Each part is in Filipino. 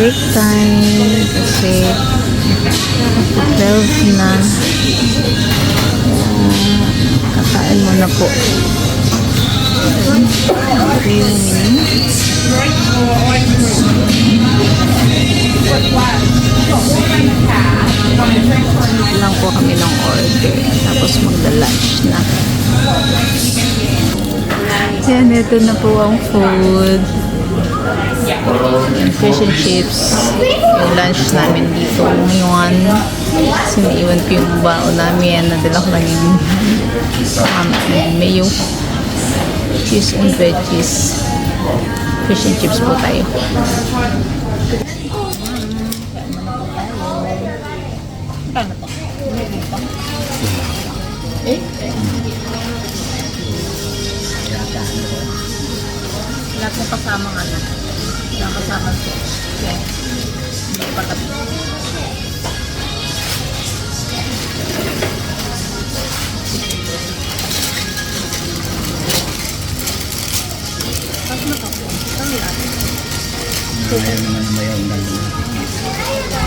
break time kasi 12 na. Kakain muna po. Lang po kami ng order. Tapos magda-lunch na. Yan, ito na po ang food. Yung fish and chips. Yung lunch namin dito ngayon. Siniiwan ko yung bao namin. Nadala ko lang yung mayo. Cheese and veggies. Fish and chips po tayo. Lahat mo kasama nga na. Lahat kasama ko. Okay. Hindi patabi. Tapos na po. Kami lang. Ayaw naman mayaw ng dalawa.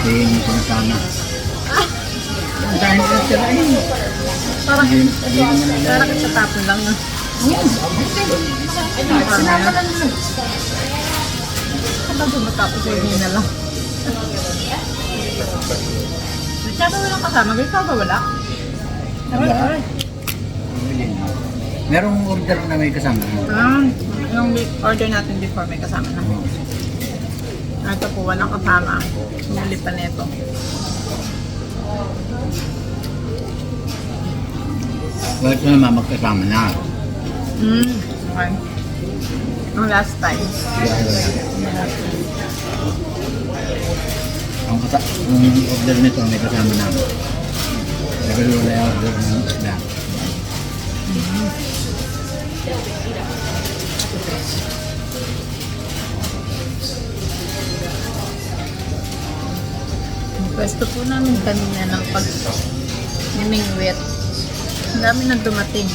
Kaya hindi ko nasama. Dahil sa sila yun. Parang sa tapon lang na. Kapag matapos ay hindi na lang. Siya ba walang kasama? Ikaw ba wala? Wala. Merong order na may kasama. Yung order natin before may kasama na. Ito po, walang kasama. Sumuli pa nito. Ito naman magkasama na. Okay. Yung last time. Ang order nito may kasama na. Pero wala yung order ng isda. Pwesto po namin kanina ng pag-nimingwit. Ang dami na dumating.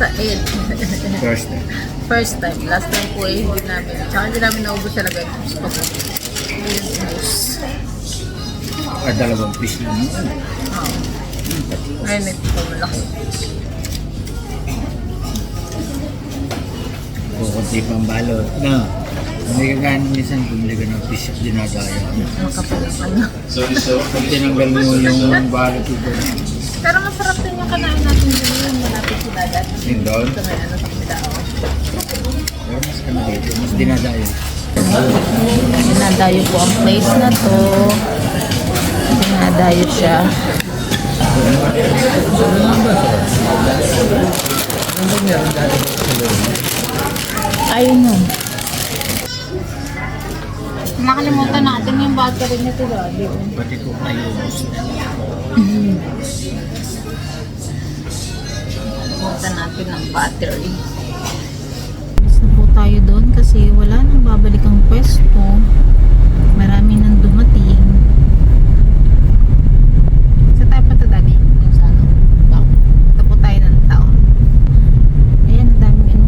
Said. First time. Last time po eh, hindi namin. Tsaka hindi namin naubos talaga yung gusto ko. Yung ubos. Dalawang piece lang mo. Oo. Ngayon ito malaki. Kukunti pang balot. No. May kagano minsan bumili ka ng fish at dinadaya. Makapalang ano. Pag tinanggal mo yung balot ito. Pero masarap din yung kanain natin dito yung malapit sila dati. Yung doon? Ito na ano sa Kudao. Pero mas kami dito. Mas dinadaya. Dinadayo po ang place na to. Dinadayo siya. Ayun na. Nakalimutan natin yung battery nito dati. Pati ko kayo. Nakalimutan natin ng battery. Alis na po tayo doon kasi wala nang babalik ang pwesto. Marami nang dumating. Sa tayo pa tadali. Yung sa ano. Ito po tayo ng taon. Ayan, ang daming ano.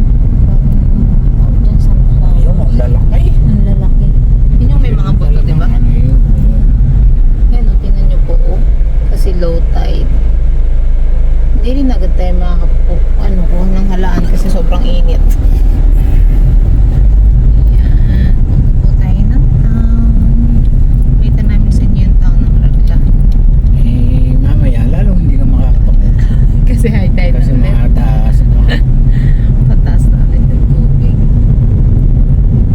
Tawag dyan sa mga. Ang lalaki. Ang lalaki. Yun yung may mga buto, diba? Ano yun? Yan o, tingnan nyo po. Oh. Kasi low tide. Hindi na agad tayo kuha ng halaan kasi sobrang init. Ayan. Punta po tayo ng town. Kita namin sa inyo yung town ng Raglan. Eh, mamaya, lalong hindi ka makakapunta. Kasi high tide Kasi na ulit. makataas. Pataas na ulit yung tubig.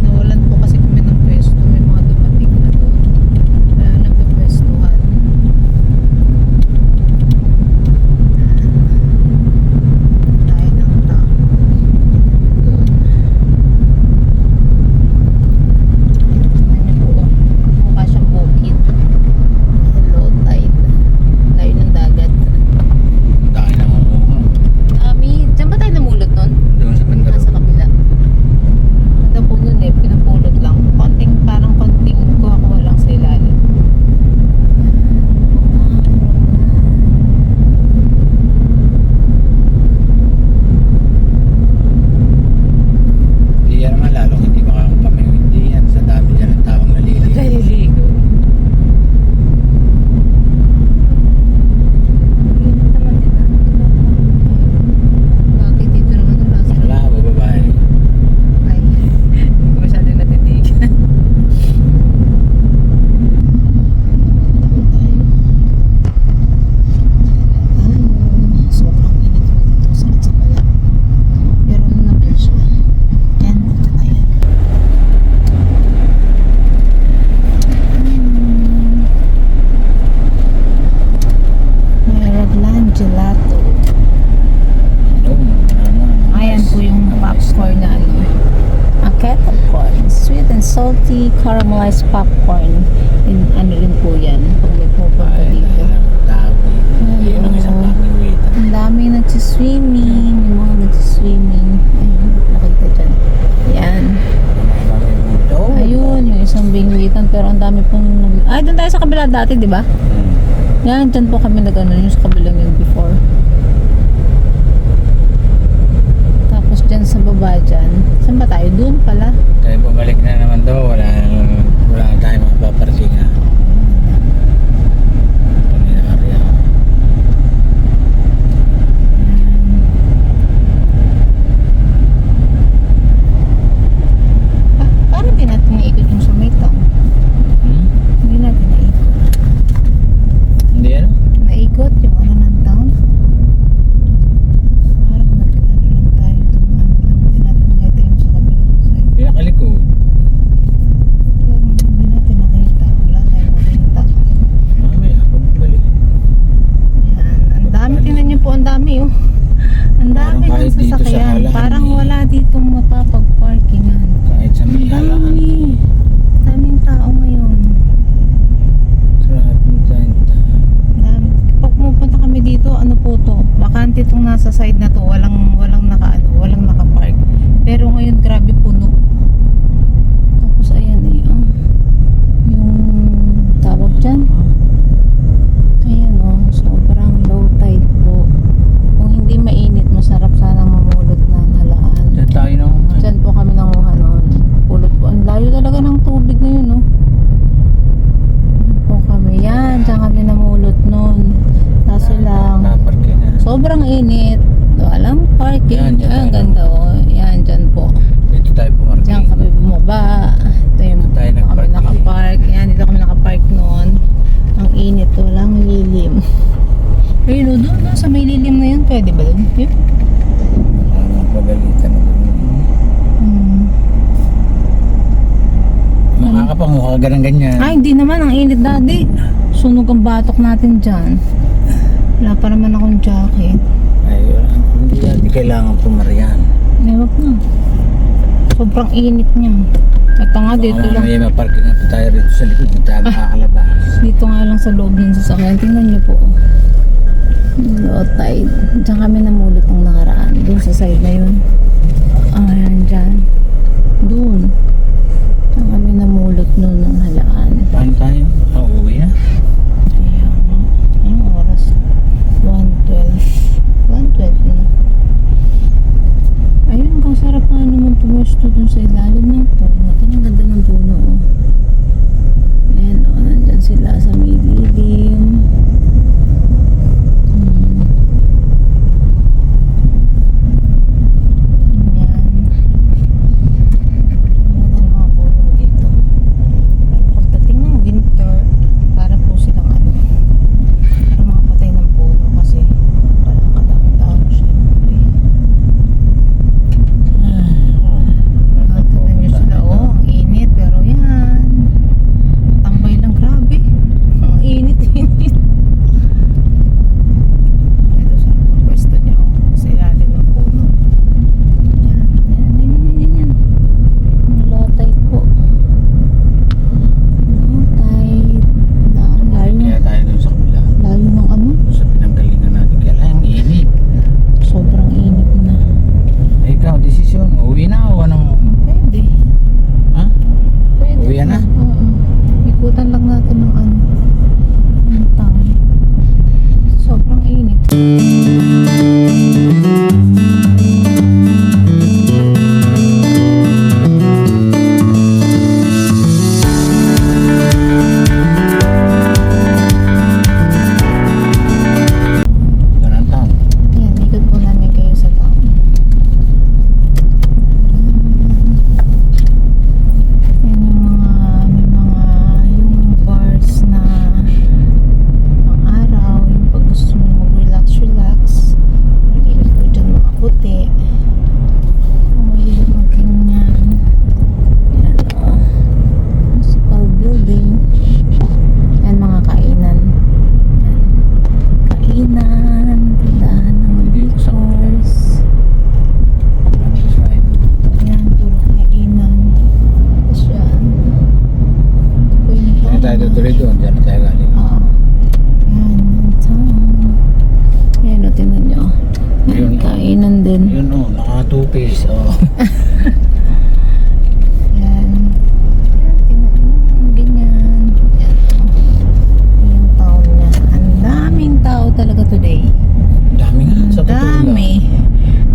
Nawalan po kasi kami ng pwesto. May mga dumating na doon. Kaya nagpapwestuhan. Tayo ng town. Doon. Ano po? Mukha siyang bukid. Low tide. Layo ng dagat. Dahil na mamuha. Dami. Diyan ba tayo namulot nun? Doon sa bandaro. Nasa kabila. Ganda po nun eh, pinapulot lang. Parang konting kuha-kuha lang sa ilalim. Hindi yan naman lalong hindi makakapamayo. Hindi yan sa dami dyan ng taong naliligo. Naliligo. Init naman din ah. Bakit dito naman wala sila? Wala, bababae. Ay, hindi ko masyado natitigan. Sobrang init mo dito, sakit sa pala. Pero ano naman siya? Yan, dito tayo. May Raglan Gelato. Doon, Ayan po yung popcorn na ano. A kettle corn. Sweet and salty caramelized popcorn. Ano rin po yan. Pag may pupunta dito. Yun ang isang daming waitan. Ang dami nagsiswimming. May mga nagsiswimming. Ayun, nakita dyan. Yan. Oh, Ayun, yung isang bingwitan. Pero ang dami pong... Ay, doon tayo sa kabila dati, di ba? Yan, dyan po kami nag-ano yung sa kabilang yun before. Tapos dyan sa baba dyan. Saan ba tayo? Doon pala. Tayo bumalik na naman doon. Wala na tayo mapaparating ha. Panginaarya. Parang di natin naikot yung sa may town. Hindi natin naikot. Hindi ano? Naikot yung ano ng town. Parang nag-ano lang tayo. Dumaan lang. Hindi natin nakita yung sa kabilang side. Pinakalikod. Pero hindi natin nakita. Wala tayong nakita. Mamaya, pagbalik. Yan. Ang dami. Tingnan niyo po. Ang dami oh. Ang dami Parang kahit ng dito sa sasakyan. Halahan Parang eh. wala dito mapapag-parkingan. Kahit sa may halahan. Dami. Daming tao ngayon. Traffic time. Dami. Kapag pumupunta kami dito, ano po to? Bakante itong nasa side na to. Walang naka-park. Pero ngayon grabe puno. Tapos ayan eh. Yung tawag dyan. Ayan sobrang low tide po. Kung hindi mainit, masarap sana mamulot ng halaan. Diyan tayo naman. Diyan po kami nanguha noon. Pulot po. Ang layo talaga ng tubig na yun, no? Diyan po kami. Yan, diyan kami namulot noon. Kaso lang, Paparking na. sobrang init. Walang parking. Yan, dyan Ang tayo. ganda, oh. Yan, diyan po. Dito tayo pumarking. Diyan kami bumaba. Ito yung Dito tayo kami nagparking. nakapark. Yan, dito kami nakapark noon. Ang init, walang lilim. Ayun, doon sa may lilim na yun. Pwede ba doon? Yun. Pagalitan na doon. Hmm. Makakapanguha ka ganyan. Ay, hindi naman. Ang init, daddy. Sunog ang batok natin dyan. Wala pa naman akong jacket. Ay, hindi kailangan pumarihan. Ewan na. Sobrang init niya. Ito nga, dito lang. May maparking na tayo rito sa likod. Hindi tayo makakalabas. Dito nga lang sa loob ng sasakyan. Tingnan niyo po. Low tide. Diyan kami namulot ng nakaraan. Doon sa side na yun. Ayan, dyan. Doon. Diyan kami namulot noon ng halaan. Paano tayo? Uuwi na? Kaya nga. Anong oras? 1:12. 1:12 na. Ayun, kung sarap nga naman pumusto dun sa ilalim ng puno. Ito, ang ganda ng puno. Ayan, nandyan sila sa may lilim. natin ng ano, ng town. Sobrang init. Yan ang town. Yan, ikot po namin kayo sa town. Yan yung mga, may mga, yung bars na pang araw, yung pag gusto mo mag-relax. Mahilig ko dyan mga puti. Mahilig mag-ganyan. Yan o. Municipal building. Yan mga kainan. Yan. Kainan. Tindahan ng liquors. Ayan, puro kainan. Tapos yan. Ito po yung Hindi tayo town. tutuloy doon. Diyan na tayo galing. Oo. Yan, yung town. Ayan o, tingnan nyo. Yan, Yun, oh. kainan din. Yun o, naka 2 piece. Oh. Yan. Yan, tingnan mo. Ganyan. Yan o. Yung town niya. Ang daming tao talaga today. Dami nga. Sa Ang totoo lang. dami.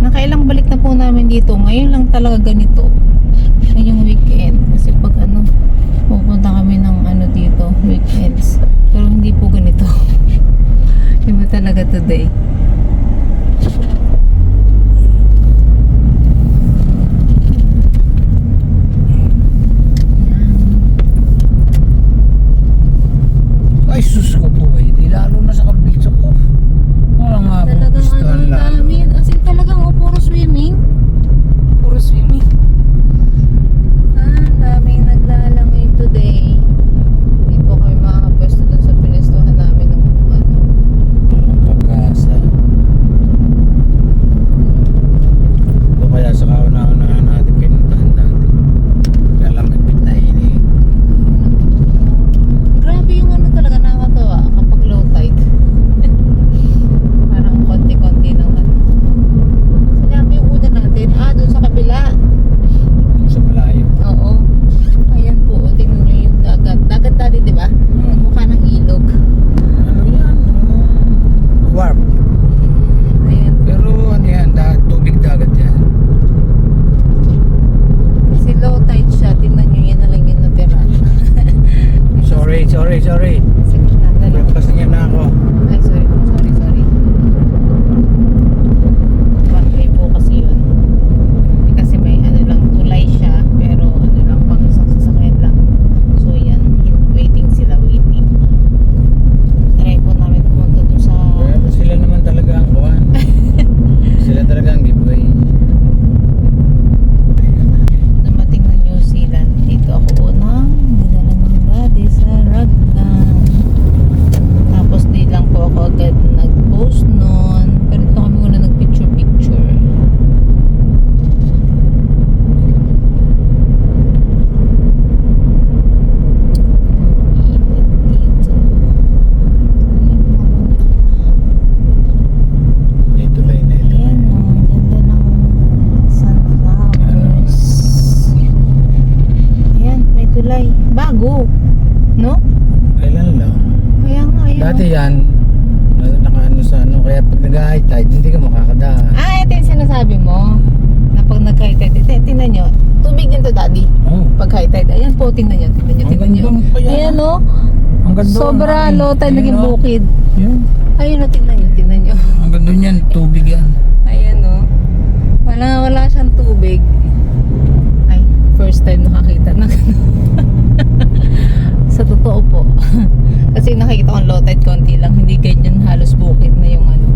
Nakailang balik na po namin dito. Ngayon lang talaga ganito. Ngayong weekend. Kasi pag ano, pupunta kami ng ano dito, weekends. Pero hindi po ganito. Iba talaga today. Ay, sus ko po eh. Di lalo na sa kabitso ko. Wala nga po. Talagang Gusto ano, ang lalo. dami. As in talagang puro swimming. Puro swimming. Ang daming naglalangoy today. Hindi po kami makakapwesto dun sa pinestuhan namin ng ano. Pag-asa. O kaya sa kauna-unahan natin pinuntahan natin. Kaya lamig na init. Grabe yung ano talaga nakakatawa kapag low tide. Parang konti-konti ng ano. Sinabi yung una natin, dun sa kabila. Kung sa malayo. Oo. Ayan po, tingnan nyo yung dagat. Dagat dali, di ba? Mukha ng ilog. Ano yan? Warp. Ayan. Pero ano yan? Tubig dagat yan. Kasi low tide siya, tingnan nyo yan na lang yung natira. Sorry. Sige na, dali. Nagpas niya na ako. Ay, sorry. One way po kasi yun. Kasi may ano lang, tulay siya, pero ano lang, pang isang sasakyan lang. So yan, waiting sila, waiting. Try po namin pumunta dun sa... Pero sila naman talaga ang kuhan. Sila talaga ang giveaway. Dumating ng New Zealand. Dito ako unang dinala ng daddy sa Raglan. Tapos di lang po ako agad nag-post nun. Pero dito kami una nag-picture-picture. Init dito. May tulay na ito. Ayan o, ang ganda ng sunflowers. Ayan, may tulay. Bago. No? Kailan lang? Kaya nga, ayan. Dati yan, nakaano sa ano, kaya pag nag-high tide, hindi ka makakadaan. Ito yung sinasabi mo. Na pag nag-high tide, tingnan nyo. Tubig din to, daddy. Oh. Pag high tide, ayan po, tingnan nyo. Ang gandang pa yan. Ayan o. Ang ganda. Sobra low tide, naging bukid. Yun. Ayun o, tingnan nyo. Ang ganda niyan, tubig yan. Ayan o. Wala siyang tubig. Ay, first time nakakita ng sa totoo po. Kasi nakikita kong low tide konti lang. Hindi ganyan halos bukid na yung ano.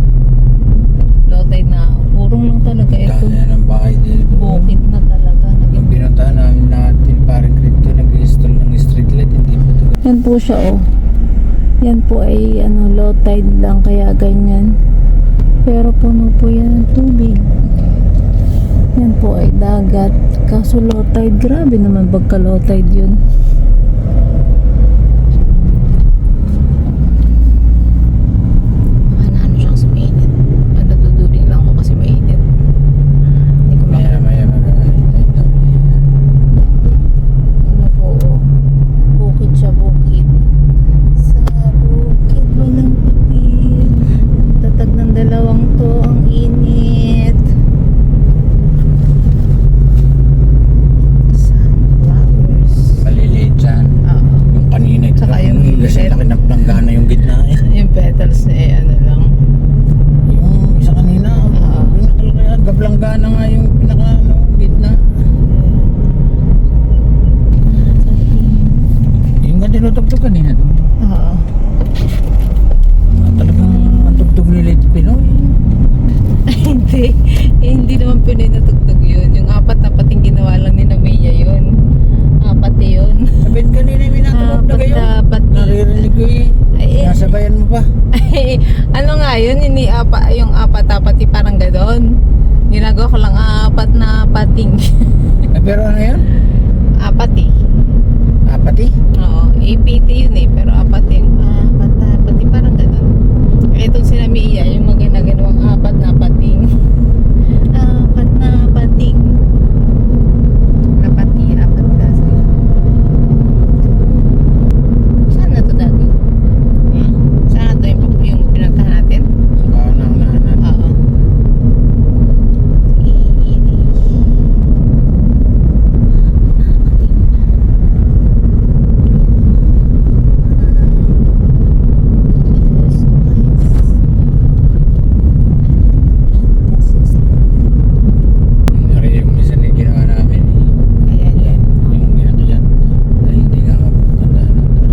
Low tide na purong lang talaga ito. Dahil yan ang bahay din. Bukid na talaga. Nung pinuntahan namin natin, parang crypto, nag-install ng street light, hindi po ito. Yan po siya oh. Yan po ay ano, low tide lang kaya ganyan. Pero puno po yan ng tubig. Yan po ay dagat. Kaso low tide, grabe naman pagka low tide yun. Baka na ano siya kasi mainit. Natuduling lang ako kasi mainit. Hindi ko Maya mag-high tide. ano po oh. Bukid siya, bukid. hindi naman Pinoy na tugtog yun. Yung apat na pating ginawa lang ni Mia yun. Apat yun. Sabihin kanina yung minatulog na kayo. Apat. Naririnig ko eh. Ay, Nasabayan mo pa. ano nga yun, yung apat-apat, parang gano'n. Ginagawa ko lang apat na pating. Pero ano yun? Apat eh. Apat eh? Oo, APT yun eh, pero apat yung apat na pati, parang gano'n. Itong sinamiya, yung mga ginagawang apat na pating. Apat na pating. Apat kasi. Saan na to dati? Saan na to yung pinuntahan natin? Saka naunahan natin. Oo. Narinig mo minsan yung ginawa namin. Ayan, yan. Yung ginakiyat. Ay hindi nga kapagtandaan natin.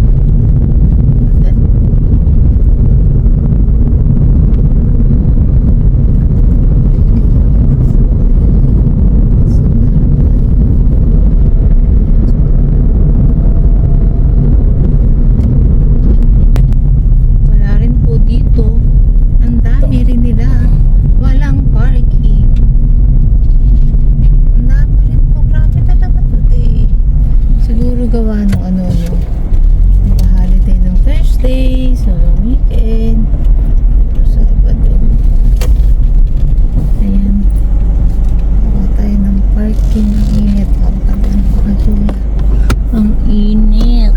Wala rin po dito. Ang dami rin nila. Walang parking. Ang dami rin po. Grabe talaga to eh. Siguro gawa ng ano. Nag-holiday ng Thursday. So long weekend. Ito Sabado. Ayan. Kuha tayo ng parking. Ang init. Ang tagal pa kasi. Ang init.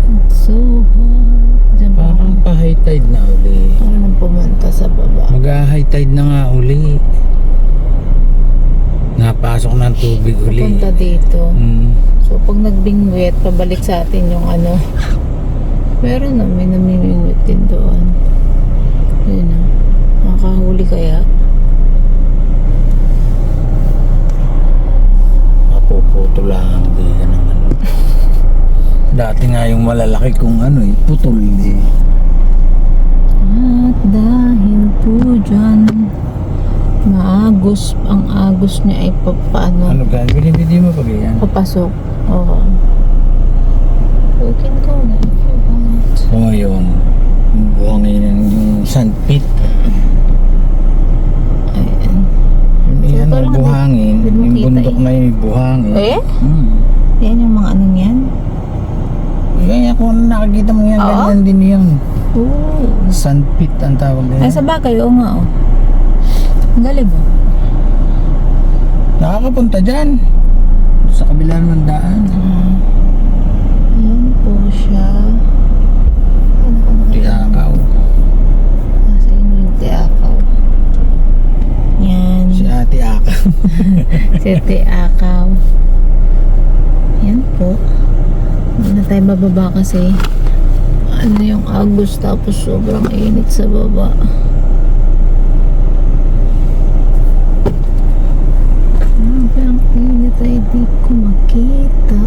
It's so hot. Diyan pa Parang ako. pa-high tide na uli. Ako nang pumunta sa baba. Mag-high tide na nga uli. Napasok ng tubig uli. Punta dito. Hmm. So pag nagbingwit, pabalik sa atin yung ano. Meron na, may namimingwit din doon. Yun na. Makakahuli kaya. Mapuputo lang. Hindi ka naman. Dati nga yung malalaki kung ano eh. Putol eh. At dahil po dyan, maagos, ang agos niya ay paano, Ano ka? Binibidi mo pag yan. papasok. Oo. We can go na if you want. O ngayon. Yung buhangin yung sandpit. Ayan. Yung So, yan parang ang buhangin. hindi mo Yung kita bundok eh. na yung buhangin. Eh? Hmm. Yan yung mga anong yan. Kaya kung nakakita mo yan, Oo. ganyan din yan. Oo. Sandpit ang tawag na Ay, yan. sa bagay, oo nga, oh. Ang galing, oh. Nakakapunta dyan. Sa kabila ng daan. Ayan po siya. Ano? Tiakaw. Nasa inyo yung tiakaw. Yan. Si Ate Akaw. Si tiakaw. Yan po. Hindi na tayo bababa kasi ano yung agos tapos sobrang init sa baba. Grabe ang init ay di ko makita.